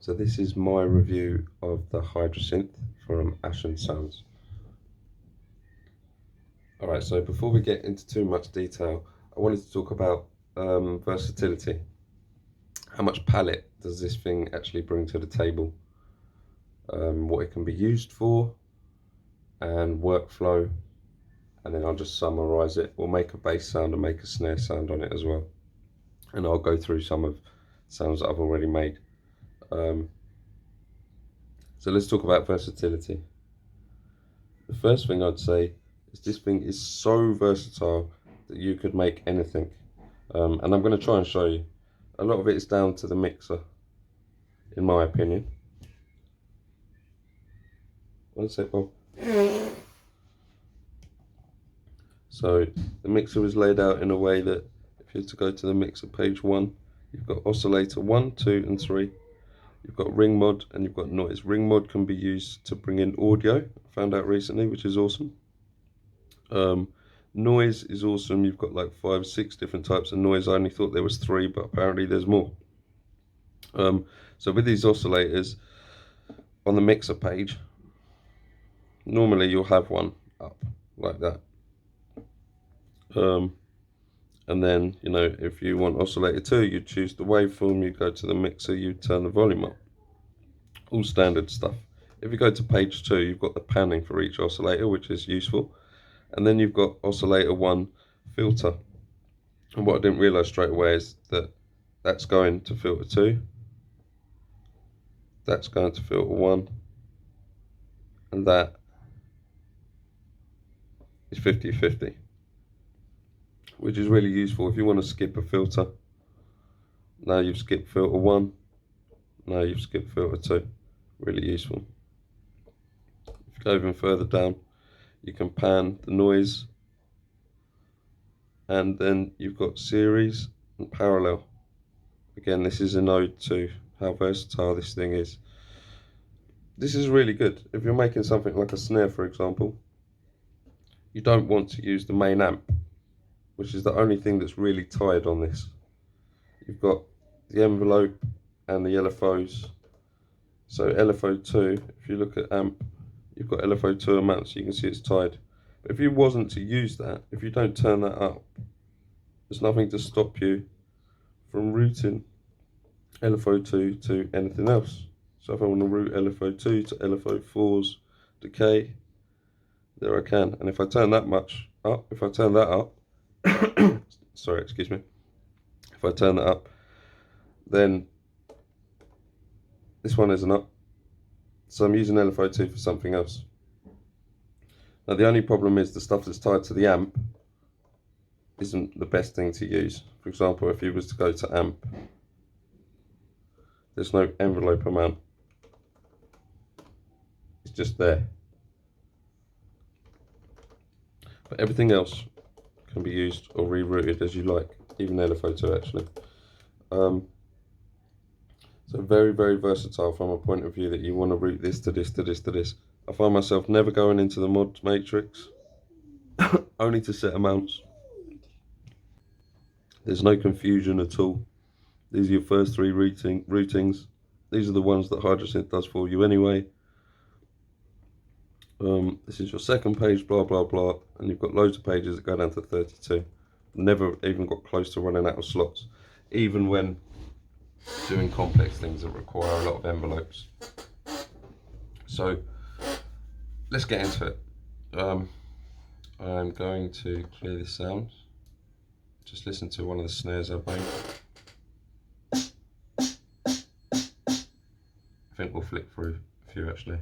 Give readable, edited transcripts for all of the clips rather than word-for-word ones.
So this is my review of the Hydrosynth from Ashun Sounds. Alright, so before we get into too much detail, I wanted to talk about versatility. How much palette does this thing actually bring to the table? What it can be used for, and workflow, and then I'll just summarize it. We'll make a bass sound and make a snare sound on it as well. And I'll go through some of sounds that I've already made. So let's talk about versatility. The first thing I'd say is this thing is so versatile that you could make anything. And I'm going to try and show you. A lot of it is down to the mixer, in my opinion. One sec, Bob. So the mixer is laid out in a way that if you were to go to the mixer page 1, you've got oscillator 1, 2 and 3. You've got ring mod and you've got noise. Ring mod can be used to bring in audio, I found out recently, which is awesome. Noise is awesome. You've got like 5 or 6 different types of noise. I only thought there was 3, but apparently there's more. So with these oscillators on the mixer page, normally you'll have one up like that. And then, you know, if you want oscillator 2, you choose the waveform, you go to the mixer, you turn the volume up. All standard stuff. If you go to page 2, you've got the panning for each oscillator, which is useful. And then you've got oscillator 1 filter. And what I didn't realize straight away is that that's going to filter 2. That's going to filter 1. And that is 50-50. Which is really useful if you want to skip a filter. Now you've skipped filter 1. Now you've skipped filter 2. Really useful. If you go even further down, you can pan the noise, and then you've got series and parallel. Again, this is an ode to how versatile this thing is. This is really good. If you're making something like a snare, for example, you don't want to use the main amp, which is the only thing that's really tied on this. You've got the envelope and the LFOs. So LFO2, if you look at amp, you've got LFO2 amount, so you can see it's tied. But if you wasn't to use that, if you don't turn that up, there's nothing to stop you from routing LFO2 to anything else. So if I want to route LFO2 to LFO4's decay, there I can. And if I turn that much up, if I turn that up, sorry, excuse me. If I turn that up, then this one isn't up. So I'm using LFO2 for something else. Now the only problem is the stuff that's tied to the amp isn't the best thing to use. For example, if you was to go to amp, there's no envelope amount. It's just there. But everything else can be used or rerouted as you like, even LFO2 actually. So very, very versatile from a point of view that you want to route this to this to this to this. I find myself never going into the mod matrix, only to set amounts. There's no confusion at all. These are your first 3 routings. These are the ones that Hydrosynth does for you anyway. This is your second page, blah, blah, blah. And you've got loads of pages that go down to 32. Never even got close to running out of slots, even when doing complex things that require a lot of envelopes. So let's get into it. I'm going to clear this sound. Just listen to one of the snares I've made. I think we'll flick through a few actually.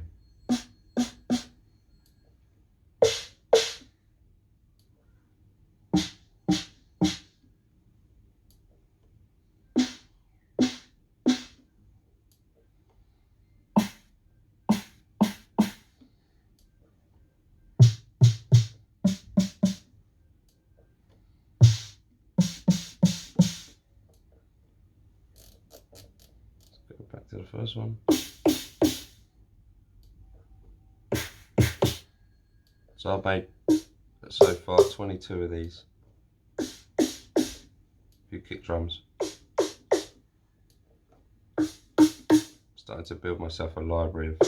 Back to the first one. So I've made so far 22 of these. A few kick drums. It's starting to build myself a library of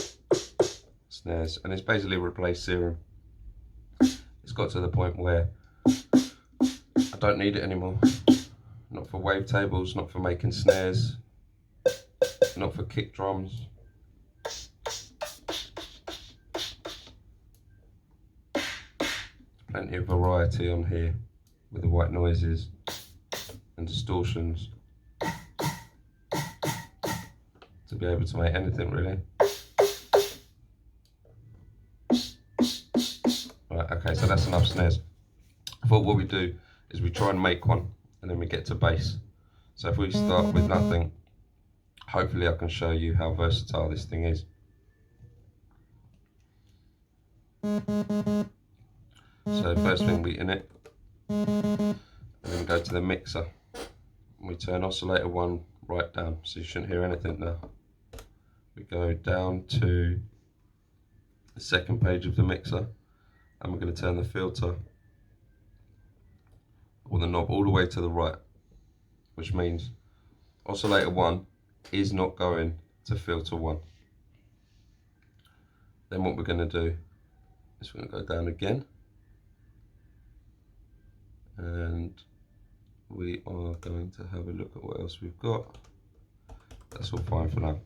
snares, and it's basically replaced Serum. It's got to the point where I don't need it anymore. Not for wavetables, not for making snares, not for kick drums. Plenty of variety on here with the white noises and distortions to be able to make anything really. Right, okay, so that's enough snares. I thought what we do is we try and make one and then we get to bass. So if we start with nothing, hopefully I can show you how versatile this thing is. So first thing we in it, and then we go to the mixer. We turn oscillator 1 right down, so you shouldn't hear anything now. We go down to the second page of the mixer, and we're going to turn the filter or the knob all the way to the right, which means oscillator 1 is not going to filter 1. Then what we're going to do is we're going to go down again, and we are going to have a look at what else we've got. That's all fine for now.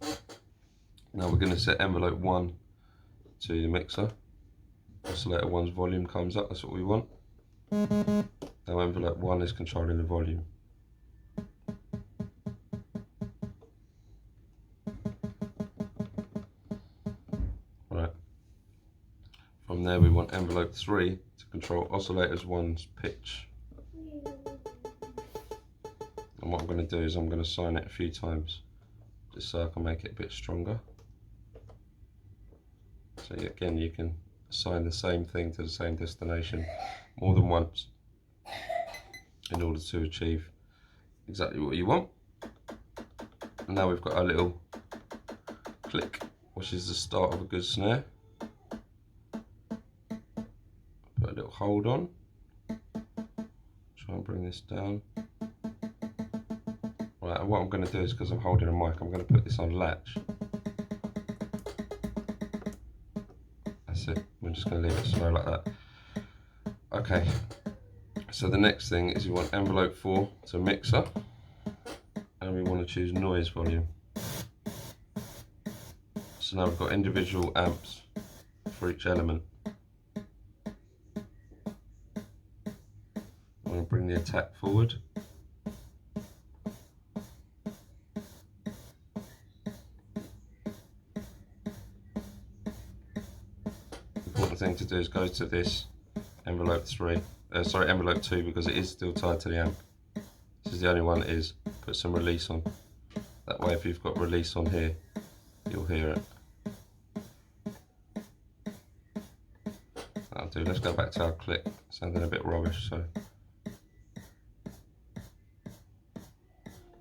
Now we're going to set envelope 1 to the mixer. Oscillator 1's volume comes up, that's what we want. Now envelope 1 is controlling the volume. Right. From there we want envelope 3 to control oscillators 1's pitch. And what I'm going to do is I'm going to sign it a few times, just so I can make it a bit stronger. So again, you can assign the same thing to the same destination more than once in order to achieve exactly what you want. And now we've got our little click, which is the start of a good snare. Put a little hold on, try and bring this down. Right, and what I'm going to do is, because I'm holding a mic, I'm going to put this on latch. That's it, we're just going to leave it slow like that. Okay, so the next thing is we want envelope 4 to mixer, and we want to choose noise volume. So now we've got individual amps for each element. I'm going to bring the attack forward. Important thing to do is go to this envelope 2, because it is still tied to the amp. This is the only one that is. Put some release on. That way if you've got release on here, you'll hear it. That'll do. Let's go back to our click. Sounding a bit rubbish, so.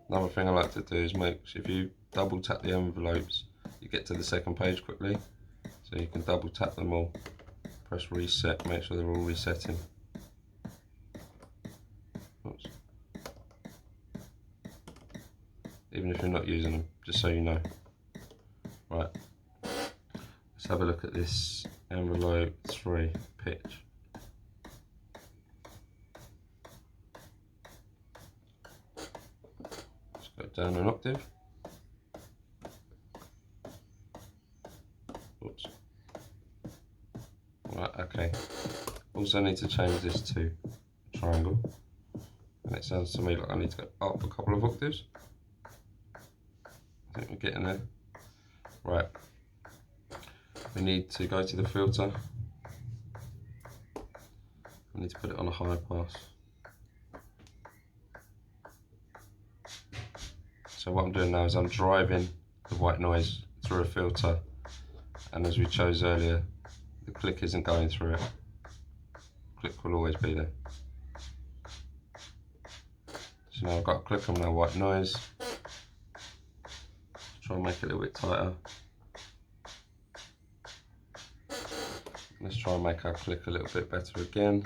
Another thing I like to do is if you double tap the envelopes, you get to the second page quickly. So you can double tap them all, press reset, make sure they're all resetting. Oops. Even if you're not using them, just so you know. Right, let's have a look at this envelope 3 pitch. Let's go down an octave. Oops. Right, okay. Also need to change this to triangle. And it sounds to me like I need to go up a couple of octaves. I think we're getting there. Right. We need to go to the filter. We need to put it on a high pass. So what I'm doing now is I'm driving the white noise through a filter, and as we chose earlier, the click isn't going through it. Click will always be there. So now I've got a click on my white noise. Try and make it a little bit tighter. Let's try and make our click a little bit better again.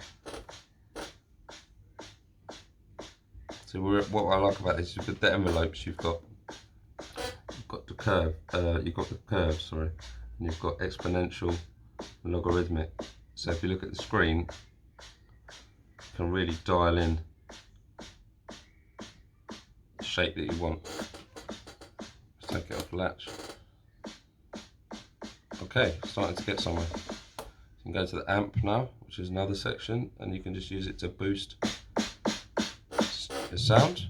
So what I like about this is with the envelopes you've got the the curve, sorry, and you've got exponential and logarithmic. So if you look at the screen, you can really dial in the shape that you want. Let's take it off latch. Okay, starting to get somewhere. You can go to the amp now, which is another section, and you can just use it to boost the sound.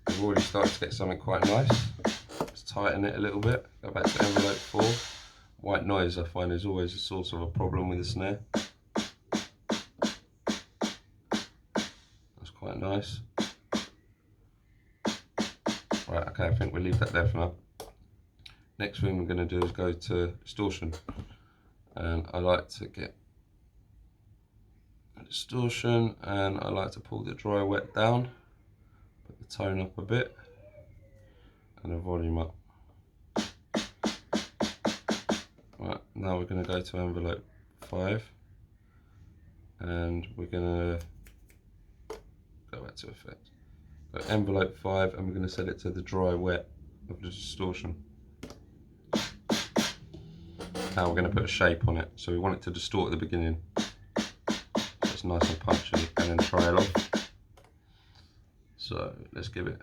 We've already started to get something quite nice. Let's tighten it a little bit. Go back to envelope 4. White noise I find is always a source of a problem with the snare. That's quite nice. Right, okay, I think we'll leave that there for now. Next thing we're going to do is go to distortion, and I like to get a distortion, and I like to pull the dry wet down, put the tone up a bit, and the volume up. Right, now we're going to go to envelope 5, and we're going to go back to effect. Go envelope 5, and we're going to set it to the dry wet of the distortion. Now we're going to put a shape on it, so we want it to distort at the beginning, so it's nice and punchy, and then trail off. So let's give it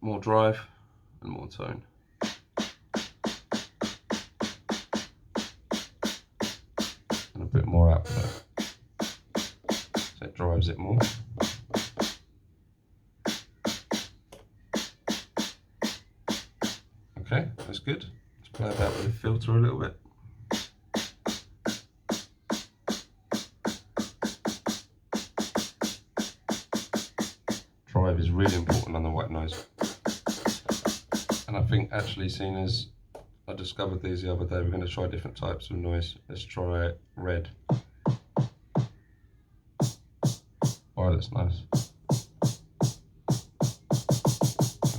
more drive and more tone. And a bit more output, so it drives it more. Okay, that's good. Let's play that with the filter a little bit. Drive is really important on the white noise, and I think actually, seeing as I discovered these the other day, we're going to try different types of noise. Let's try red. Violet's nice.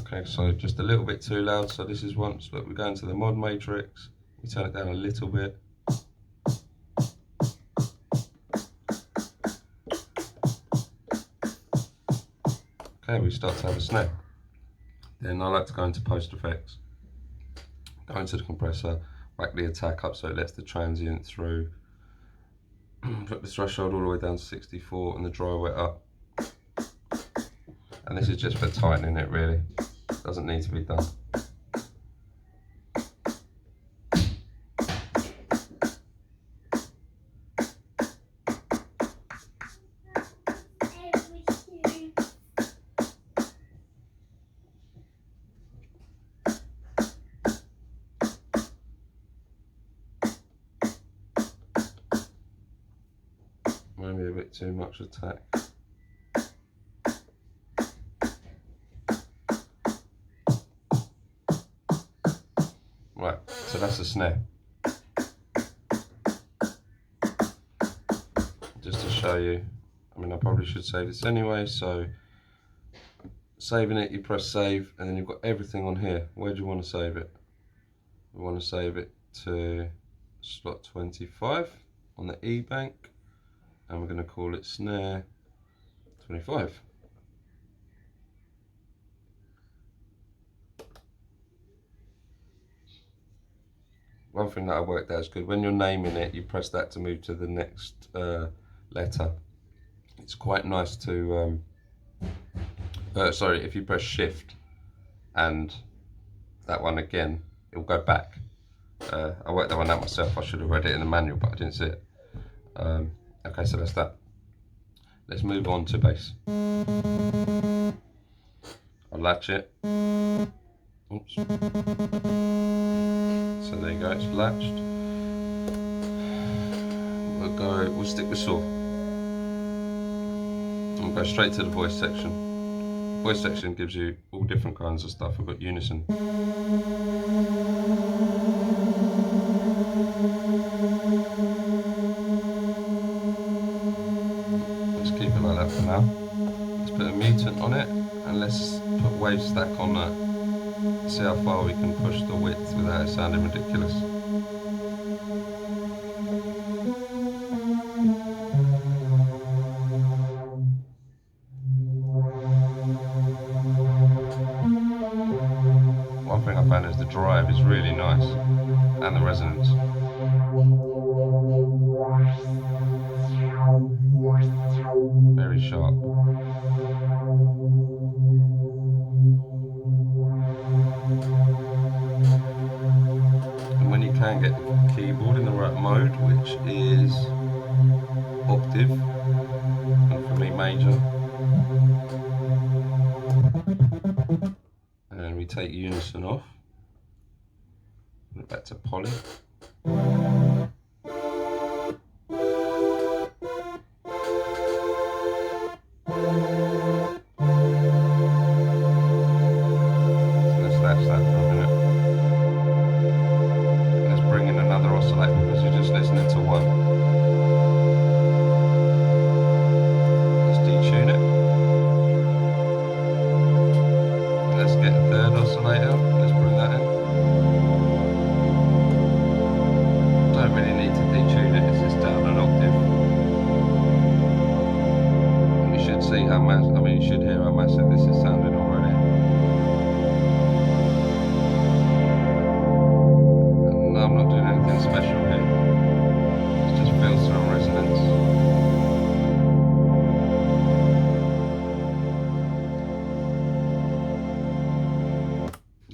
Okay, so just a little bit too loud, so this is once, look, we go into the mod matrix, we turn it down a little bit. Okay, we start to have a snare. Then I like to go into post effects, go into the compressor, whack the attack up so it lets the transient through, put the threshold all the way down to 64 and the dry wet up. And this is just for tightening it really, doesn't need to be done. Maybe a bit too much attack. Right, so that's the snare. Just to show you, I mean I probably should save this anyway, so saving it, you press save, and then you've got everything on here. Where do you want to save it? We want to save it to slot 25 on the E bank, and we're going to call it snare 25. One thing that I worked out is good, when you're naming it, you press that to move to the next letter. It's quite nice to, sorry, if you press shift and that one again, it will go back. I worked that one out myself, I should have read it in the manual, but I didn't see it. Okay, so that's that. Let's move on to bass. I'll latch it. Oops. So there you go, it's latched. We'll stick with saw. And we'll go straight to the voice section. Voice section gives you all different kinds of stuff. We've got unison. Let's keep it like that for now. Let's put a mutant on it, and let's put wave stack on that. See how far we can push the width without it sounding ridiculous. One thing I found is the drive is really nice, and the resonance. Very sharp. And when you can get the keyboard in the right mode, which is octave, and for me major, and we take unison off, put it back to poly.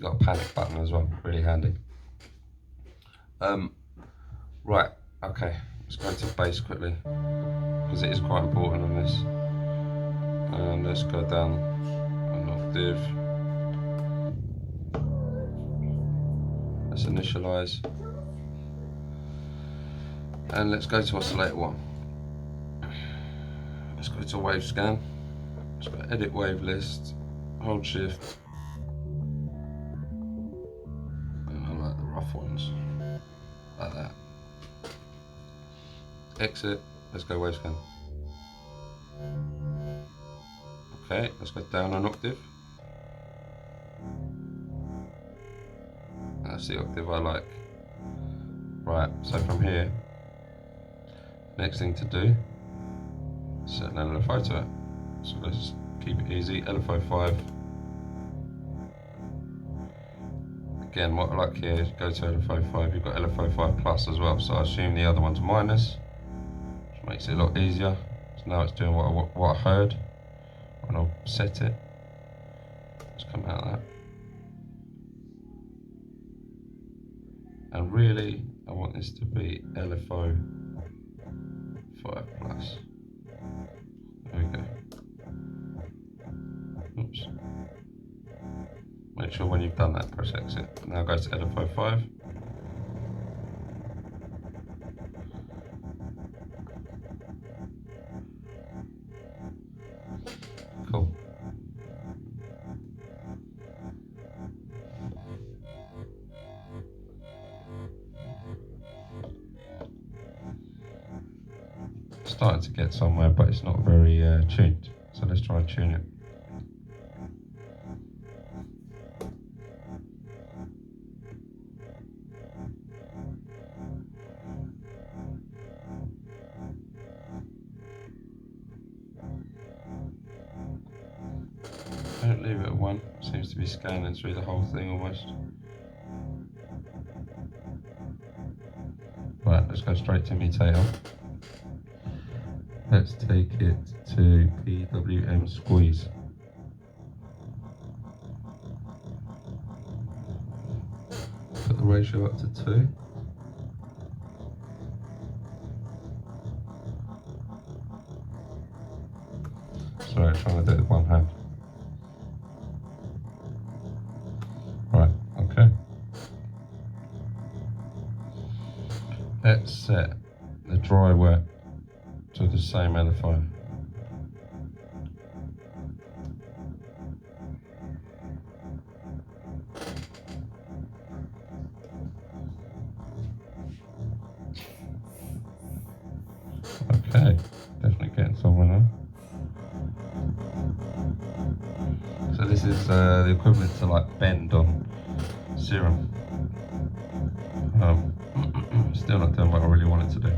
Got a panic button as well, really handy. Right, okay, let's go to bass quickly, because it is quite important on this. And let's go down an octave. Let's initialize. And let's go to oscillator 1. Let's go to wave scan. Let's go edit wave list, hold shift. Ones like that. Exit. Let's go wave scan. Okay, let's go down an octave. That's the octave I like. Right, so from here, next thing to do, set an LFO to it. So let's keep it easy. LFO 5. Again, what I like here is go to LFO 5, you've got LFO 5 plus as well, so I assume the other one's minus, which makes it a lot easier. So now it's doing what I heard when I'll set it. Let's come out of that. And really, I want this to be LFO 5 plus. There we go. Oops. Make sure when you've done that, press exit. Now go to LFO 5. Cool. Starting to get somewhere, but it's not very tuned. So let's try and tune it. Don't leave it at 1, seems to be scanning through the whole thing almost. Right, let's go straight to mutator. Let's take it to PWM squeeze. Put the ratio up to 2. Sorry, I'm trying to do it with one hand. Right, okay. Let's set the dry wet to the same LFO. Okay, definitely getting somewhere now. So this is the equivalent to like bend on serum. Still not doing what I really want it to do.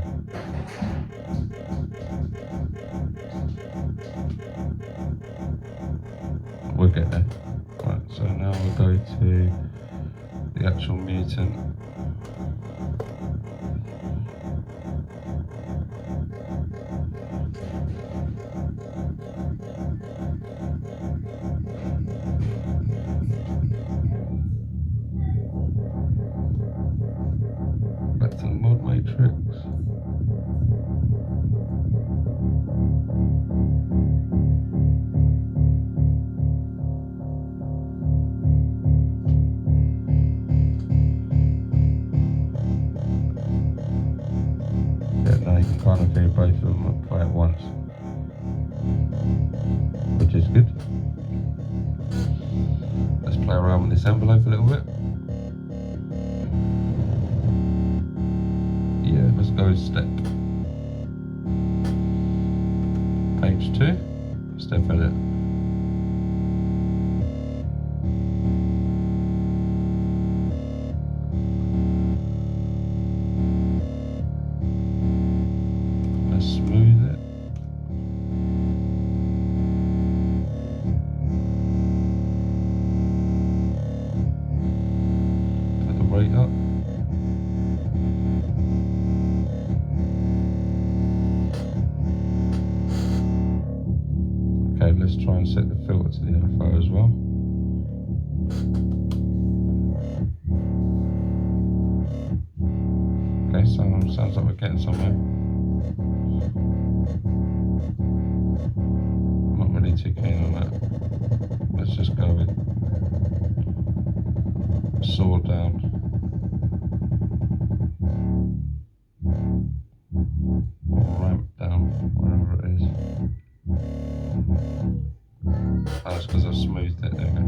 We'll get there. Right, so now we'll go to the actual mutant. Back to the mod matrix. Now you can kind of hear both of them play at once, which is good. Let's play around with this envelope a little bit. Yeah, let's go step. Page 2, step edit. Smooth it. Put the rate up. Okay, let's try and set the filter to the LFO as well. Okay, sounds like we're getting somewhere. Not really too keen on that. Let's just go with saw down. Or ramp down, whatever it is. Oh, that's because I've smoothed it, there we go.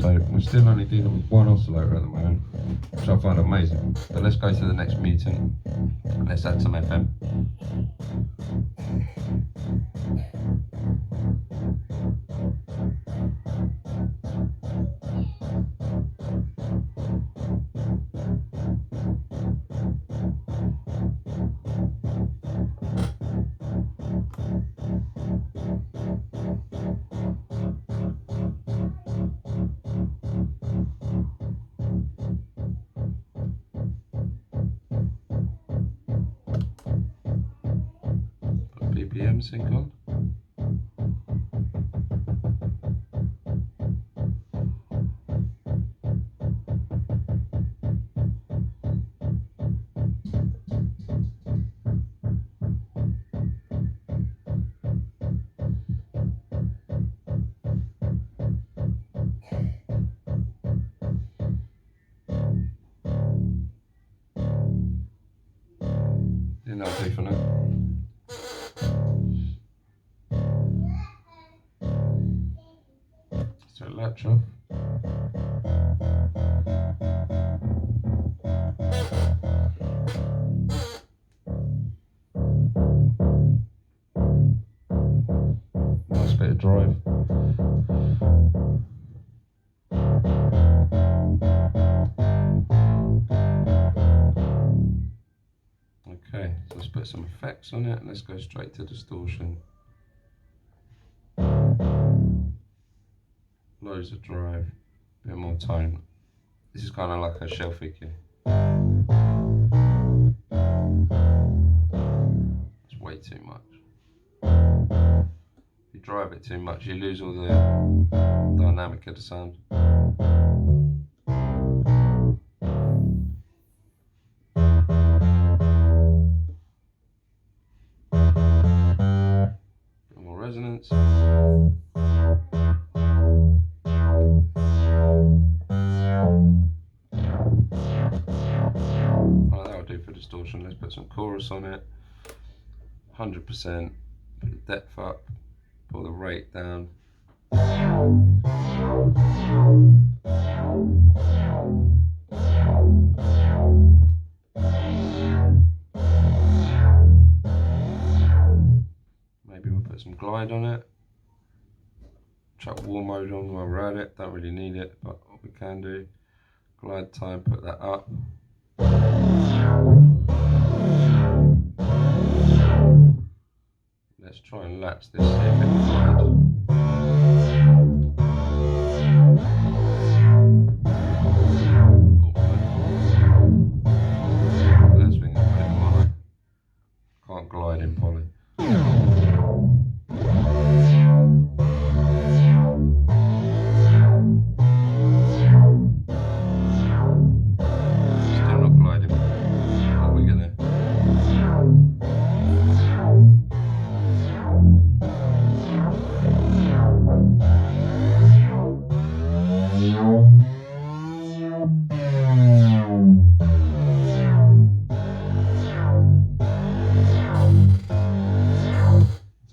So we're still only dealing with one oscillator at the moment, which I find amazing. But let's go to the next mutant. Let's add some FM. BPM sync on. Yeah, that'll do for now. So latch off. Nice bit of drive. Okay, so let's put some effects on it and let's go straight to distortion. Loads of drive, a bit more tone. This is kind of like a shelf EQ. It's way too much. If you drive it too much, you lose all the dynamic of the sound. Bit more resonance. That'll do for distortion. Let's put some chorus on it. 100%. Put the depth up. Pull the rate down. Maybe we'll put some glide on it. Chuck wall mode on while we're at it. Don't really need it, but we can do. Glide time, put that up. Let's try and latch this, see if it's right. First thing is put it in mono. Can't glide in poly. Still not gliding. What are we gonna?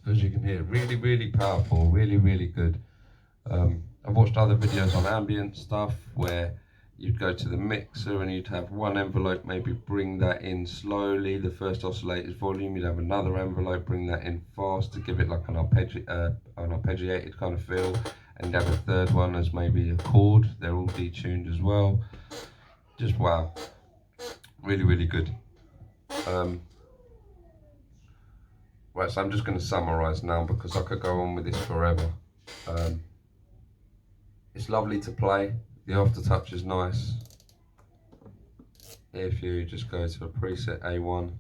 As you can hear, really powerful, really good. I've watched other videos on ambient stuff where you'd go to the mixer and you'd have one envelope, maybe bring that in slowly, the first oscillator's volume, you'd have another envelope, bring that in fast to give it like an arpeggiated kind of feel, and you'd have a third one as maybe a chord, they're all detuned as well. Just wow, really good. Right, so I'm just going to summarize now because I could go on with this forever. It's lovely to play, the aftertouch is nice. If you just go to a preset A1,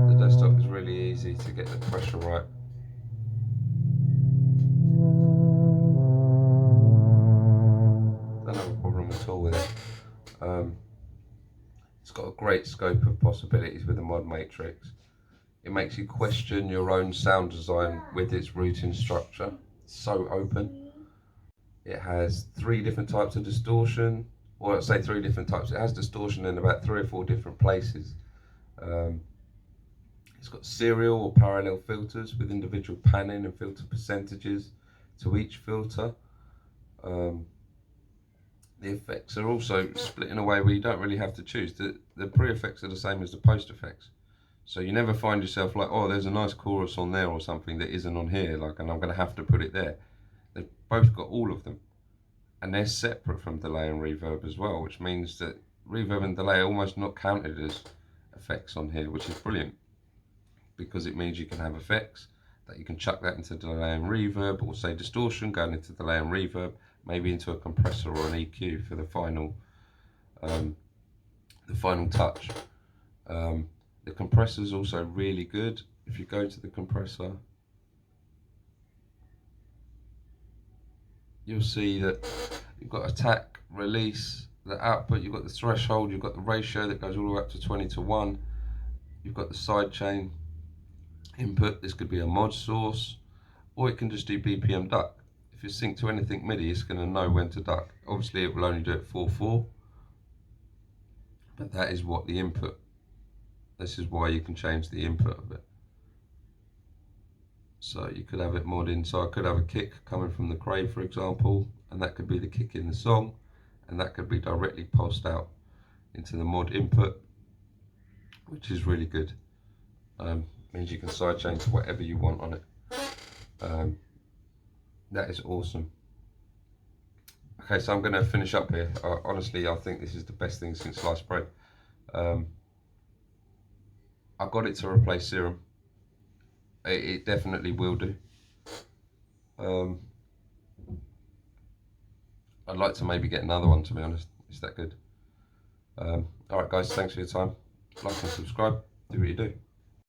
the desktop is really easy to get the pressure right. Don't have a problem at all with it. It's got a great scope of possibilities with the mod matrix. It makes you question your own sound design with its routing structure. It's so open. It has 3 different types of distortion, or I say 3 different types. It has distortion in about 3 or 4 different places. It's got serial or parallel filters with individual panning and filter percentages to each filter. The effects are also split in a way where you don't really have to choose. The pre-effects are the same as the post-effects. So you never find yourself like, oh, there's a nice chorus on there or something that isn't on here, like, and I'm going to have to put it there. They've both got all of them. And they're separate from delay and reverb as well, which means that reverb and delay are almost not counted as effects on here, which is brilliant. Because it means you can have effects, that you can chuck that into delay and reverb, or say distortion going into delay and reverb, maybe into a compressor or an EQ for the final touch. The compressor is also really good. If you go to the compressor, you'll see that you've got attack, release, the output, you've got the threshold, you've got the ratio that goes all the way up to 20:1, you've got the sidechain input. This could be a mod source, or it can just do BPM duck. If it's synced to anything MIDI, it's going to know when to duck. Obviously it will only do it 4/4, but that is what the input, this is why you can change the input of it. So you could have it mod in, so I could have a kick coming from the crave, for example, and that could be the kick in the song, and that could be directly pulsed out into the mod input, which is really good. Means you can sidechain to whatever you want on it. That is awesome. Okay, so I'm going to finish up here. Honestly, I think this is the best thing since sliced bread. I got it to replace Serum. It definitely will do. I'd like to maybe get another one, to be honest. It's that good. Alright guys, thanks for your time. Like and subscribe. Do what you do.